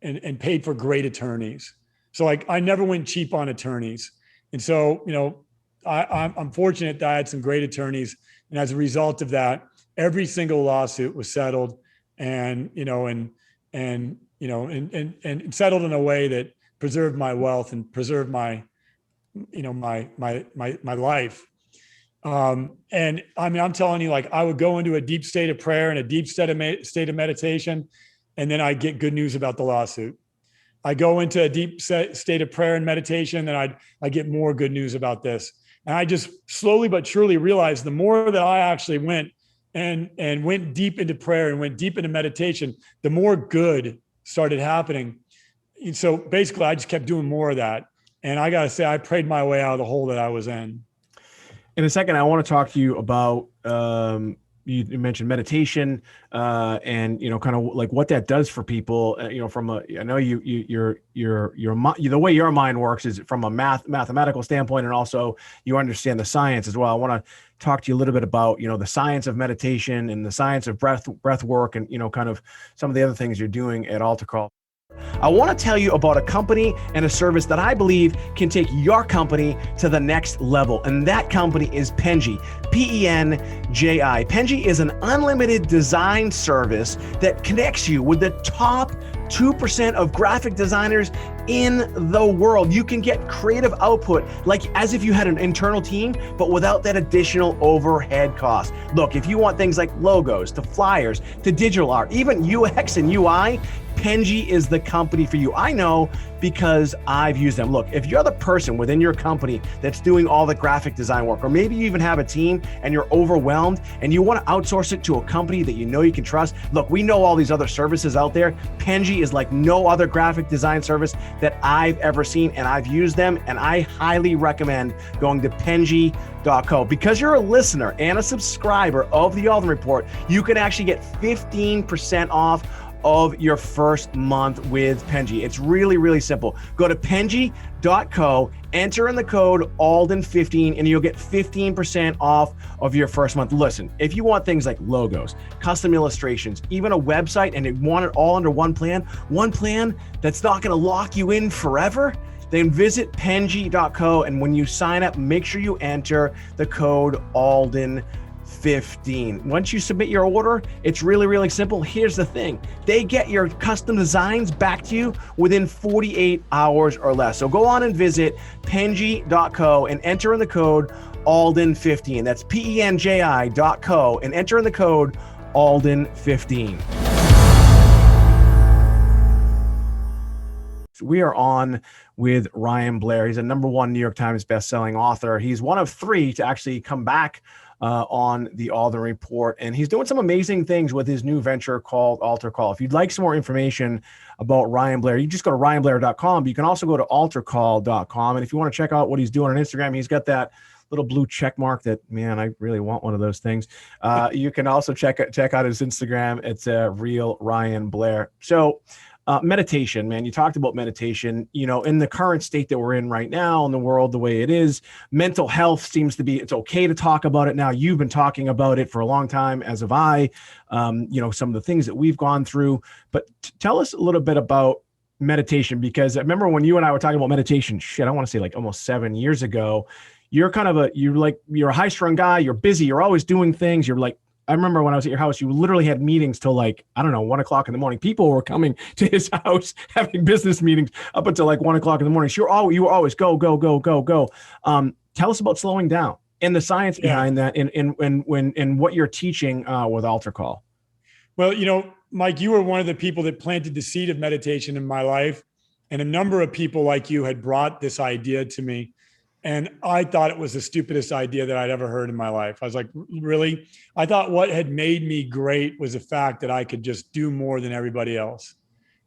and paid for great attorneys. So I never went cheap on attorneys. And so, I'm fortunate that I had some great attorneys. And as a result of that, every single lawsuit was settled and settled in a way that preserved my wealth and preserved my life. And I mean, I'm telling you, I would go into a deep state of prayer and a deep state of meditation, and then I get good news about the lawsuit. I go into a deep state of prayer and meditation, and I get more good news about this. And I just slowly but surely realized the more that I actually went and went deep into prayer and went deep into meditation, the more good started happening. And so basically, I just kept doing more of that. And I got to say, I prayed my way out of the hole that I was in. In a second, I want to talk to you about, you mentioned meditation, and, kind of like what that does for people, I know the way your mind works is from a mathematical standpoint, and also you understand the science as well. I want to talk to you a little bit about, the science of meditation and the science of breath work, and, kind of some of the other things you're doing at AlterCall. I want to tell you about a company and a service that I believe can take your company to the next level. And that company is Penji, P-E-N-J-I. Penji is an unlimited design service that connects you with the top 2% of graphic designers in the world. You can get creative output like as if you had an internal team, but without that additional overhead cost. Look, if you want things like logos to flyers to digital art, even UX and UI, Penji is the company for you. I know because I've used them. Look, if you're the person within your company that's doing all the graphic design work, or maybe you even have a team and you're overwhelmed and you want to outsource it to a company that you know you can trust. Look, we know all these other services out there. Penji is like no other graphic design service that I've ever seen, and I've used them, and I highly recommend going to Penji.co. Because you're a listener and a subscriber of the Alden Report, you can actually get 15% off of your first month with Penji. It's really, really simple. Go to Penji.co, enter in the code Alden15, and you'll get 15% off of your first month. Listen, if you want things like logos, custom illustrations, even a website, and you want it all under one plan that's not gonna lock you in forever, then visit Penji.co, and when you sign up, make sure you enter the code Alden15. Once you submit your order, it's really, really simple. Here's the thing. They get your custom designs back to you within 48 hours or less. So go on and visit Penji.co and enter in the code Alden15. That's Penji.co and enter in the code Alden15. We are on with Ryan Blair. He's a #1 New York Times bestselling author. He's one of 3 to actually come back on the Alden Report, and he's doing some amazing things with his new venture called Alter Call. If you'd like some more information about Ryan Blair, you just go to ryanblair.com, but you can also go to altercall.com. And if you want to check out what he's doing on Instagram, he's got that little blue check mark that, man, I really want one of those things. You can also check out his Instagram. It's Real Ryan Blair. So meditation, man, you talked about meditation. You know, in the current state that we're in right now in the world, the way it is, mental health seems to be, it's okay to talk about it now. You've been talking about it for a long time, as have I, you know, some of the things that we've gone through. But tell us a little bit about meditation, because I remember when you and I were talking about meditation, I want to say like almost 7 years ago. You're kind of you're a high strung guy. You're busy. You're always doing things. You're like, I remember when I was at your house, you literally had meetings till like, I don't know, 1 o'clock in the morning. People were coming to his house, having business meetings up until like 1 o'clock in the morning. So you were always go. Tell us about slowing down and the science behind that and what you're teaching with Alter Call. Well, you know, Mike, you were one of the people that planted the seed of meditation in my life. And a number of people like you had brought this idea to me. And I thought it was the stupidest idea that I'd ever heard in my life. I was like, really? I thought what had made me great was the fact that I could just do more than everybody else.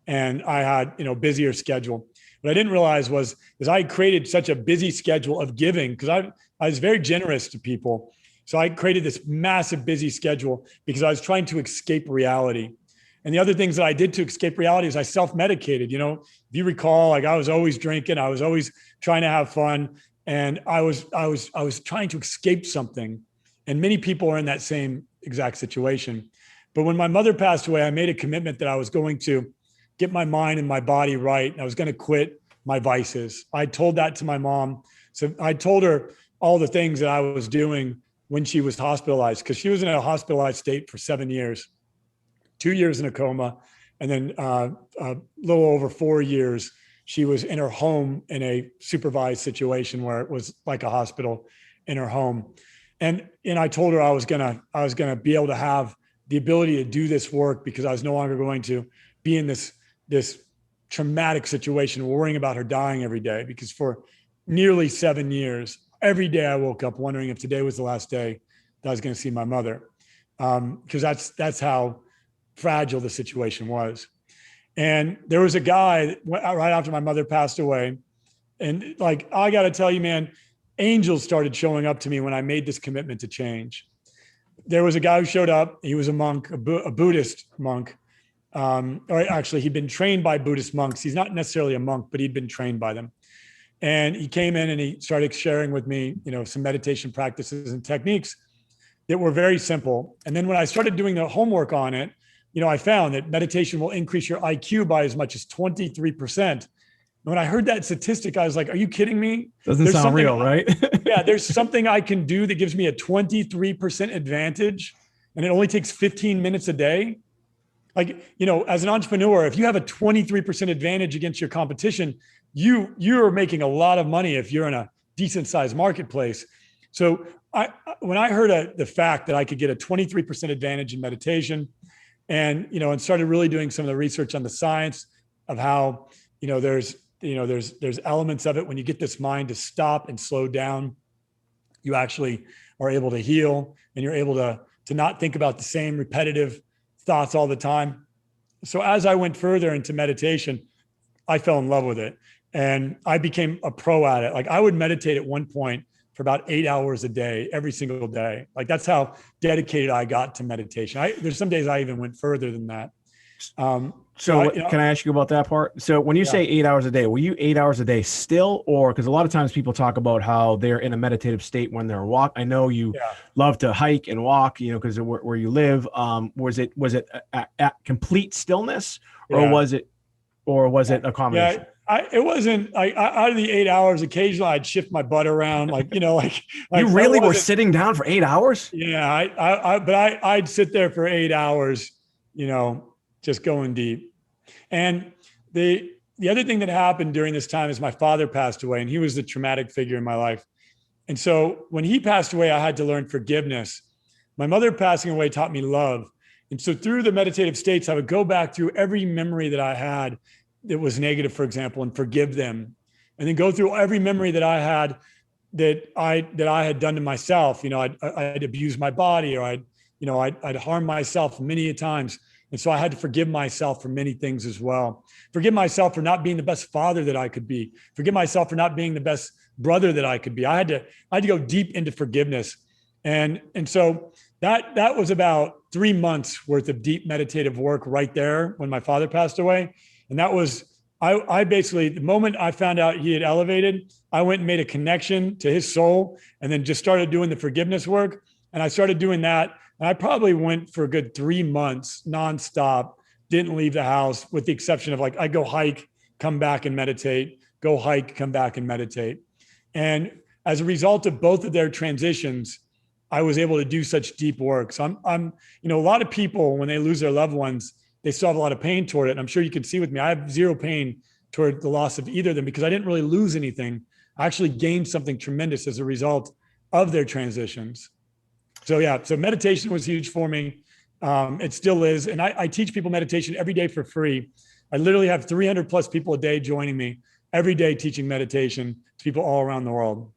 And I had, you know, busier schedule. What I didn't realize was I created such a busy schedule of giving, because I was very generous to people. So I created this massive busy schedule because I was trying to escape reality. And the other things that I did to escape reality is I self-medicated. You know, if you recall, like I was always drinking, I was always trying to have fun. And I was trying to escape something. And many people are in that same exact situation. But when my mother passed away, I made a commitment that I was going to get my mind and my body right. And I was going to quit my vices. I told that to my mom. So I told her all the things that I was doing when she was hospitalized, because she was in a hospitalized state for 7 years, 2 years in a coma. And then a little over 4 years, she was in her home in a supervised situation where it was like a hospital in her home. And I told her I was gonna be able to have the ability to do this work because I was no longer going to be in this traumatic situation, worrying about her dying every day. Because for nearly 7 years, every day I woke up wondering if today was the last day that I was going to see my mother, because that's how fragile the situation was. And there was a guy right after my mother passed away. And like, I got to tell you, man, angels started showing up to me when I made this commitment to change. There was a guy who showed up. He was a monk, a Buddhist monk. Or actually, he'd been trained by Buddhist monks. He's not necessarily a monk, but he'd been trained by them. And he came in and he started sharing with me, you know, some meditation practices and techniques that were very simple. And then when I started doing the homework on it, you know, I found that meditation will increase your IQ by as much as 23%. And when I heard that statistic, I was like, are you kidding me? Doesn't sound real, right? Yeah, there's something I can do that gives me a 23% advantage, and it only takes 15 minutes a day. Like, you know, as an entrepreneur, if you have a 23% advantage against your competition, you're making a lot of money if you're in a decent sized marketplace. So when I heard the fact that I could get a 23% advantage in meditation, and started really doing some of the research on the science of how, there's elements of it. When you get this mind to stop and slow down, you actually are able to heal, and you're able to not think about the same repetitive thoughts all the time. So as I went further into meditation, I fell in love with it, and I became a pro at it. Like, I would meditate at one point for about 8 hours a day, every single day. Like, that's how dedicated I got to meditation. There's some days I even went further than that. Can I ask you about that part? So when you say 8 hours a day, were you 8 hours a day still, or because a lot of times people talk about how they're in a meditative state when they're I know you love to hike and walk, because where you live. Was it at complete stillness, or was it a combination? It wasn't. Out of the 8 hours, occasionally I'd shift my butt around, you really were sitting down for 8 hours? Yeah, I'd sit there for 8 hours, just going deep. And the other thing that happened during this time is my father passed away, and he was the traumatic figure in my life. And so when he passed away, I had to learn forgiveness. My mother passing away taught me love. And so through the meditative states, I would go back through every memory that I had that was negative, for example, and forgive them. And then go through every memory that I had that I had done to myself. I'd abused my body, or I'd harmed myself many times. And so I had to forgive myself for many things as well. Forgive myself for not being the best father that I could be. Forgive myself for not being the best brother that I could be. I had to go deep into forgiveness. And so that was about 3 months worth of deep meditative work right there when my father passed away. And that was, I basically, the moment I found out he had elevated, I went and made a connection to his soul, and then just started doing the forgiveness work. And I started doing that. And I probably went for a good 3 months nonstop, didn't leave the house, with the exception of I go hike, come back and meditate, go hike, come back and meditate. And as a result of both of their transitions, I was able to do such deep work. So I'm a lot of people, when they lose their loved ones, they still have a lot of pain toward it. And I'm sure you can see with me, I have zero pain toward the loss of either of them, because I didn't really lose anything. I actually gained something tremendous as a result of their transitions. So meditation was huge for me. It still is. And I teach people meditation every day for free. I literally have 300 plus people a day joining me every day, teaching meditation to people all around the world.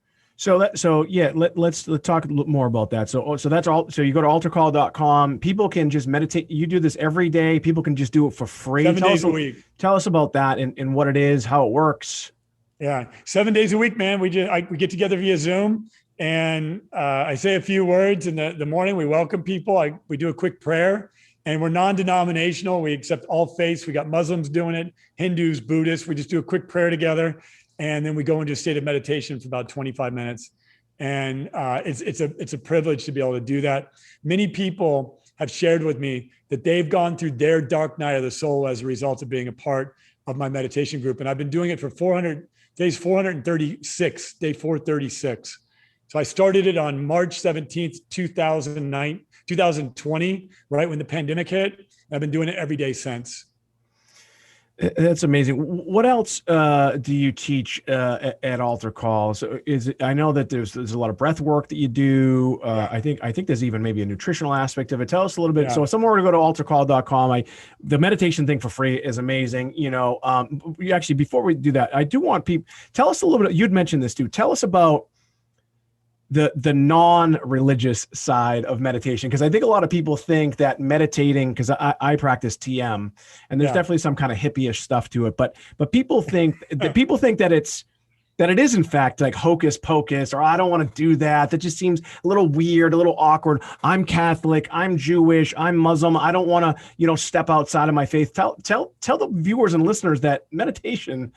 Let's talk a little more about that. So that's all. So you go to altercall.com. People can just meditate. You do this every day. People can just do it for free. 7 days a week. Tell us about that and what it is, how it works. Yeah. 7 days a week, man. We get together via Zoom. And I say a few words in the morning. We welcome people. We do a quick prayer, and we're non-denominational. We accept all faiths. We got Muslims doing it, Hindus, Buddhists. We just do a quick prayer together, and then we go into a state of meditation for about 25 minutes. And it's a privilege to be able to do that. Many people have shared with me that they've gone through their dark night of the soul as a result of being a part of my meditation group. And I've been doing it for 436, day 436. So I started it on March 17th, 2020, right when the pandemic hit. And I've been doing it every day since. That's amazing. What else do you teach at Altar Call? So I know that there's a lot of breath work that you do. I think there's even maybe a nutritional aspect of it. Tell us a little bit. Yeah. So if someone were to go to altercall.com, the meditation thing for free is amazing. Actually, before we do that, I do want people, tell us a little bit, you'd mentioned this too. Tell us about the non-religious side of meditation, because I think a lot of people think that meditating, because I practice TM, and there's definitely some kind of hippie-ish stuff to it, but people think that it is in fact like hocus pocus, or I don't want to do that. That just seems a little weird, a little awkward. I'm Catholic, I'm Jewish, I'm Muslim. I don't want to step outside of my faith. Tell the viewers and listeners that meditation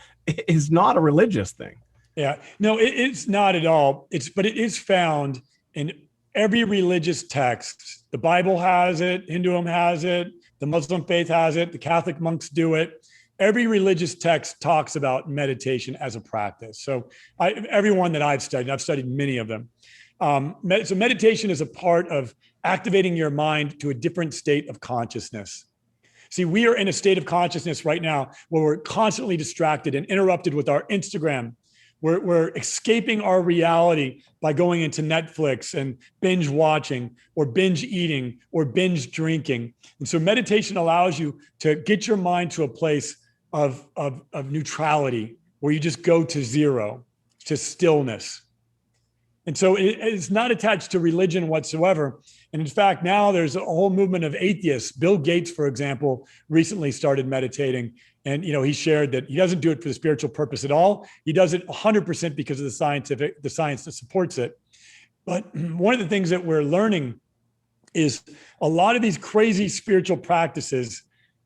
is not a religious thing. Yeah, no, it's not at all. But it is found in every religious text. The Bible has it, Hinduism has it, the Muslim faith has it, the Catholic monks do it. Every religious text talks about meditation as a practice. So everyone that I've studied many of them. So meditation is a part of activating your mind to a different state of consciousness. See, we are in a state of consciousness right now where we're constantly distracted and interrupted with our Instagram, We're escaping our reality by going into Netflix and binge watching or binge eating or binge drinking. And so meditation allows you to get your mind to a place of neutrality where you just go to zero, to stillness. And so it's not attached to religion whatsoever. And in fact, now there's a whole movement of atheists. Bill Gates, for example, recently started meditating. And he shared that he doesn't do it for the spiritual purpose at all. He does it 100% because of the science that supports it. But one of the things that we're learning is a lot of these crazy spiritual practices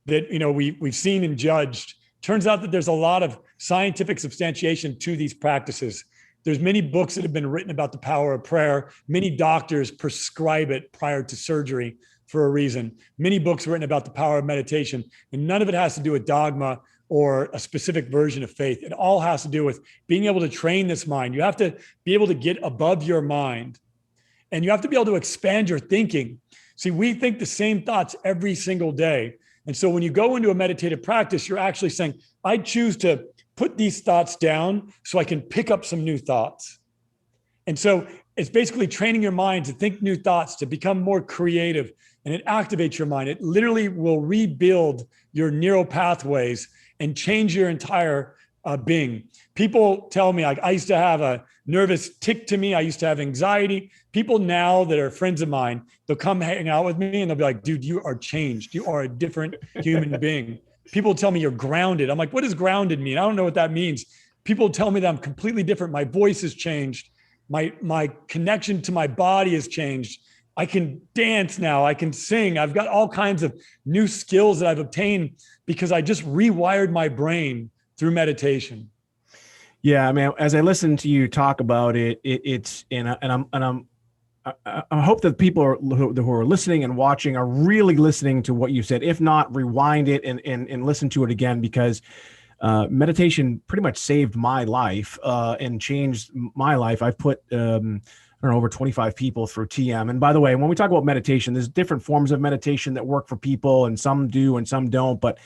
that we've seen and judged. Turns out that there's a lot of scientific substantiation to these practices. There's many books that have been written about the power of prayer. Many doctors prescribe it prior to surgery for a reason. Many books written about the power of meditation, and none of it has to do with dogma or a specific version of faith. It all has to do with being able to train this mind. You have to be able to get above your mind, and you have to be able to expand your thinking. See, we think the same thoughts every single day. And so when you go into a meditative practice, you're actually saying, I choose to put these thoughts down so I can pick up some new thoughts. And so it's basically training your mind to think new thoughts, to become more creative, and it activates your mind. It literally will rebuild your neural pathways and change your entire being. People tell me, like, I used to have a nervous tick to me. I used to have anxiety. People now that are friends of mine, they'll come hang out with me and they'll be like, dude, you are changed. You are a different human being. People tell me you're grounded. I'm like, what does grounded mean? I don't know what that means. People tell me that I'm completely different. My voice has changed. My connection to my body has changed. I can dance now. I can sing. I've got all kinds of new skills that I've obtained because I just rewired my brain through meditation. Yeah, I mean, as I listen to you talk about it, I hope that people who are listening and watching are really listening to what you said. If not, rewind it and listen to it again, because meditation pretty much saved my life and changed my life. I've put I don't know, over 25 people through TM. And by the way, when we talk about meditation, there's different forms of meditation that work for people, and some do and some don't. But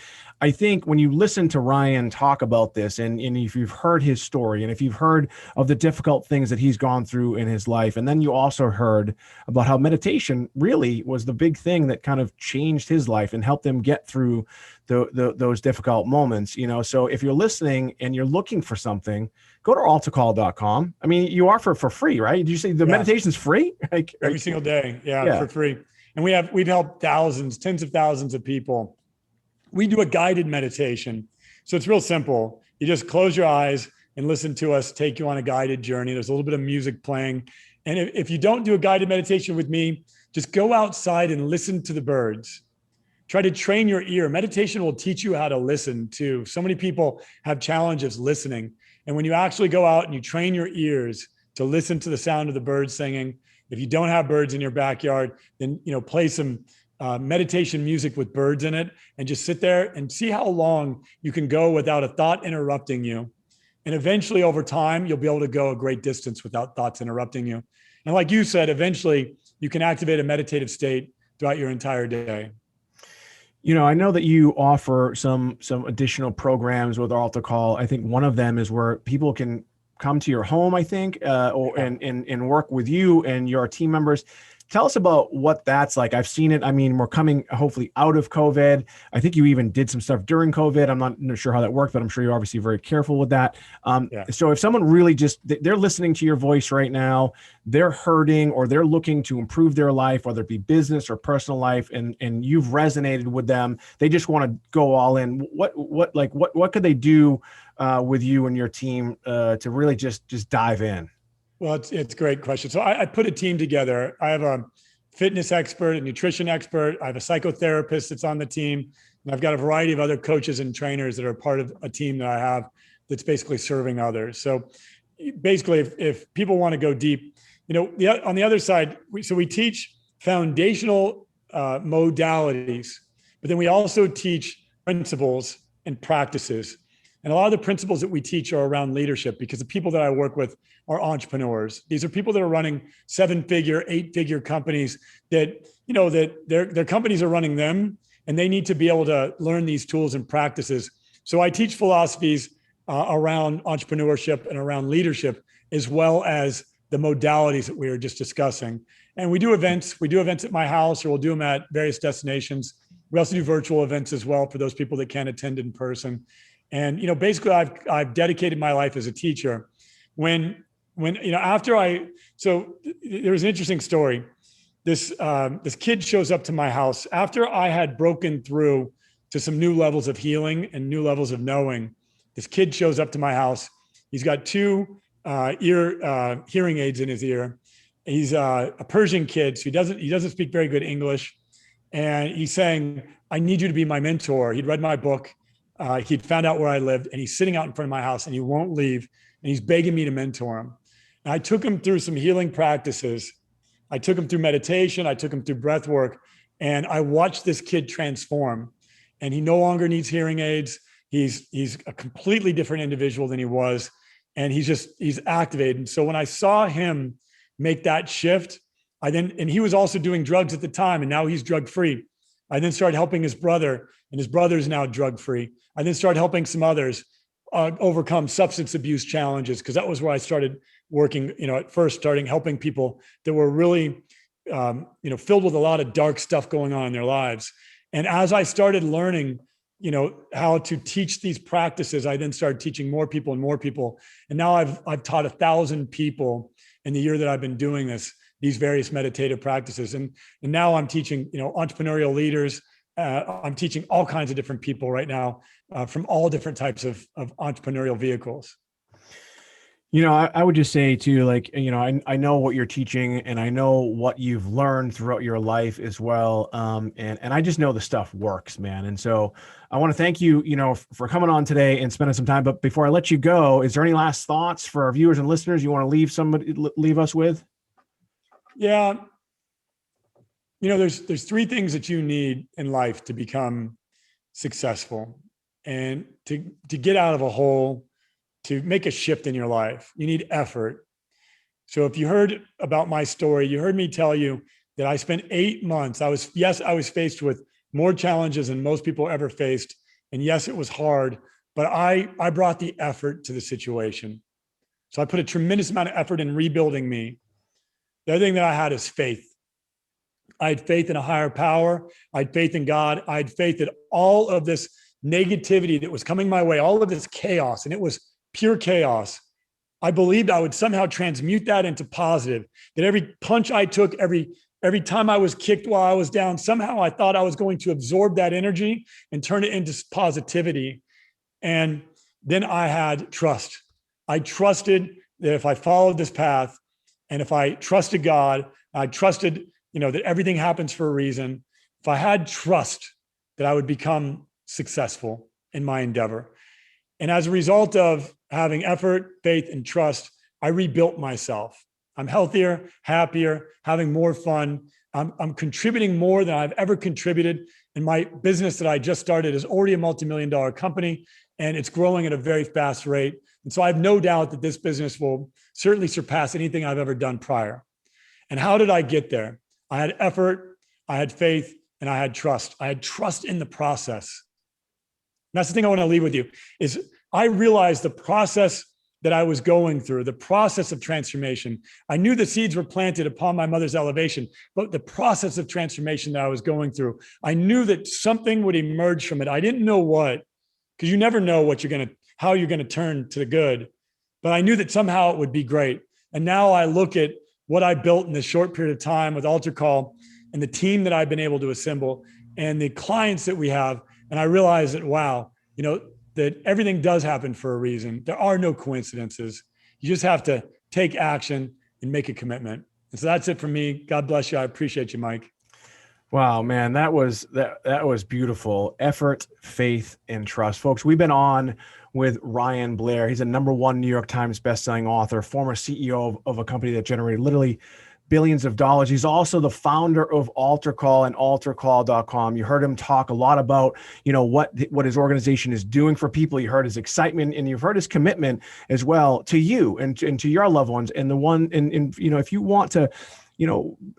I think when you listen to Ryan talk about this, and if you've heard his story, and if you've heard of the difficult things that he's gone through in his life, and then you also heard about how meditation really was the big thing that kind of changed his life and helped him get through those difficult moments, So if you're listening and you're looking for something, go to altacall.com. I mean, you offer it for free, right? Did you say the meditation's free? Every single day. Yeah, for free. And we've helped thousands, tens of thousands of people. We do a guided meditation. So it's real simple. You just close your eyes and listen to us take you on a guided journey. There's a little bit of music playing. And if you don't do a guided meditation with me, just go outside and listen to the birds. Try to train your ear. Meditation will teach you how to listen too. So many people have challenges listening. And when you actually go out and you train your ears to listen to the sound of the birds singing, if you don't have birds in your backyard, then play some meditation music with birds in it, and just sit there and see how long you can go without a thought interrupting you. And eventually, over time, you'll be able to go a great distance without thoughts interrupting you. And like you said, eventually you can activate a meditative state throughout your entire day. I know that you offer some additional programs with AltaCall. I think one of them is where people can come to your home, I think, and work with you and your team members. Tell us about what that's like. I've seen it. I mean, we're coming hopefully out of COVID. I think you even did some stuff during COVID. I'm not sure how that worked, but I'm sure you're obviously very careful with that. So if someone really they're listening to your voice right now, they're hurting or they're looking to improve their life, whether it be business or personal life, and you've resonated with them, they just want to go all in. What could they do with you and your team to really just dive in? Well, it's a great question. So I put a team together. I have a fitness expert, a nutrition expert. I have a psychotherapist that's on the team. And I've got a variety of other coaches and trainers that are part of a team that I have that's basically serving others. So basically, if people want to go deep, on the other side, we teach foundational modalities, but then we also teach principles and practices. And a lot of the principles that we teach are around leadership, because the people that I work with are entrepreneurs. These are people that are running 7-figure, 8-figure companies that their companies are running them, and they need to be able to learn these tools and practices. So I teach philosophies around entrepreneurship and around leadership, as well as the modalities that we were just discussing. And we do events. We do events at my house, or we'll do them at various destinations. We also do virtual events as well for those people that can't attend in person. And basically, I've dedicated my life as a teacher. When after so there was an interesting story. This kid shows up to my house after I had broken through to some new levels of healing and new levels of knowing. This kid shows up to my house. He's got two hearing aids in his ear. He's a Persian kid, so he doesn't speak very good English. And he's saying, "I need you to be my mentor." He'd read my book. He'd found out where I lived, and he's sitting out in front of my house, and he won't leave. And he's begging me to mentor him. And I took him through some healing practices. I took him through meditation. I took him through breath work, and I watched this kid transform. And he no longer needs hearing aids. He's a completely different individual than he was. And he's activated. And so when I saw him make that shift, and he was also doing drugs at the time, and now he's drug-free. I then started helping his brother, and his brother is now drug-free. I then started helping some others overcome substance abuse challenges, because that was where I started working, at first starting helping people that were really, filled with a lot of dark stuff going on in their lives. And as I started learning, how to teach these practices, I then started teaching more people and more people. And now I've taught 1,000 people in the year that I've been doing these various meditative practices. And now I'm teaching, entrepreneurial leaders. I'm teaching all kinds of different people right now from all different types of entrepreneurial vehicles. I would just say too, I know what you're teaching, and I know what you've learned throughout your life as well. And I just know the stuff works, man. And so I want to thank you, for coming on today and spending some time. But before I let you go, is there any last thoughts for our viewers and listeners you want to leave us with? Yeah. There's three things that you need in life to become successful and to get out of a hole, to make a shift in your life. You need effort. So if you heard about my story, you heard me tell you that I spent 8 months. I was faced with more challenges than most people ever faced. And yes, it was hard, but I brought the effort to the situation. So I put a tremendous amount of effort in rebuilding me. The other thing that I had is faith. I had faith in a higher power. I had faith in God. I had faith that all of this negativity that was coming my way, all of this chaos, and it was pure chaos, I believed I would somehow transmute that into positive, that every punch I took, every time I was kicked while I was down, somehow I thought I was going to absorb that energy and turn it into positivity. And then I had trust. I trusted that if I followed this path, and if I trusted God, I trusted, that everything happens for a reason. If I had trust, that I would become successful in my endeavor. And as a result of having effort, faith, and trust, I rebuilt myself. I'm healthier, happier, having more fun. I'm contributing more than I've ever contributed. And my business that I just started is already a multi-million-dollar company, and it's growing at a very fast rate. And so I have no doubt that this business will certainly surpass anything I've ever done prior. And how did I get there? I had effort, I had faith, and I had trust. I had trust in the process. And that's the thing I want to leave with you, is I realized the process that I was going through, the process of transformation. I knew the seeds were planted upon my mother's elevation, but the process of transformation that I was going through, I knew that something would emerge from it. I didn't know what, because you never know how you're going to turn to the good, but I knew that somehow it would be great. And now I look at what I built in this short period of time with Altar Call and the team that I've been able to assemble and the clients that we have. And I realize that, wow, that everything does happen for a reason. There are no coincidences. You just have to take action and make a commitment. And so that's it for me. God bless you. I appreciate you, Mike. Wow, man, that was beautiful. Effort, faith, and trust. Folks, we've been on with Ryan Blair. He's a #1 New York Times bestselling author, former CEO of a company that generated literally billions of dollars. He's also the founder of Altar Call and altarcall.com. You heard him talk a lot about, what his organization is doing for people. You heard his excitement, and you've heard his commitment as well to you and to your loved ones. And if you want to,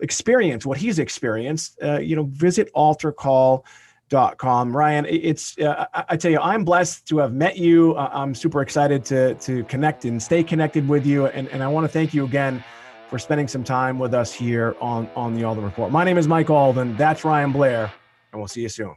experience what he's experienced, visit Altar Call Ryan, I tell you, I'm blessed to have met you. I'm super excited to connect and stay connected with you. And I want to thank you again for spending some time with us here on the Alden Report. My name is Mike Alden. That's Ryan Blair, and we'll see you soon.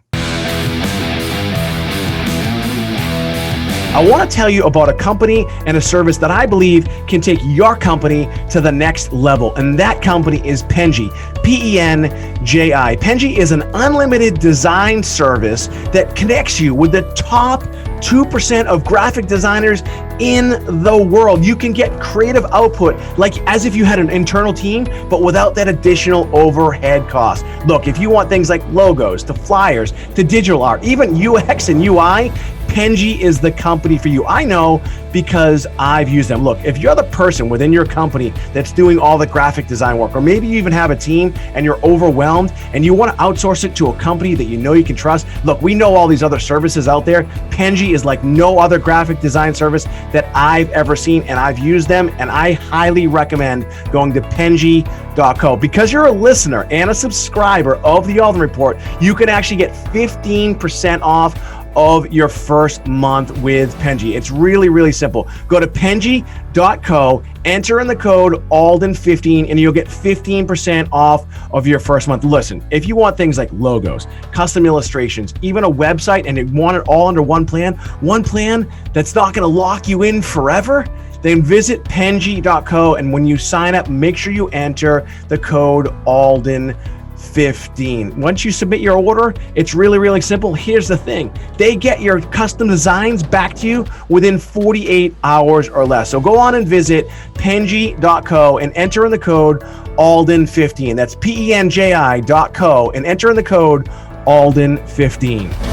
I want to tell you about a company and a service that I believe can take your company to the next level, and that company is Penji, P-E-N-J-I. Penji is an unlimited design service that connects you with the top 2% of graphic designers in the world. You can get creative output like as if you had an internal team, but without that additional overhead cost. Look, if you want things like logos to flyers to digital art, even UX and UI, Penji is the company for you. I know because I've used them. Look, if you're the person within your company that's doing all the graphic design work, or maybe you even have a team and you're overwhelmed and you want to outsource it to a company that you know you can trust. Look, we know all these other services out there. Penji is like no other graphic design service that I've ever seen, and I've used them, and I highly recommend going to Penji.co. Because you're a listener and a subscriber of the Alden Report, you can actually get 15% off of your first month with Penji. It's really, really simple. Go to Penji.co, enter in the code Alden15, and you'll get 15% off of your first month. Listen, if you want things like logos, custom illustrations, even a website, and you want it all under one plan that's not going to lock you in forever, then visit Penji.co, and when you sign up, make sure you enter the code Alden15. Once you submit your order, it's really, really simple. Here's the thing. They get your custom designs back to you within 48 hours or less. So go on and visit Penji.co and enter in the code Alden15. That's Penji.co and enter in the code Alden15.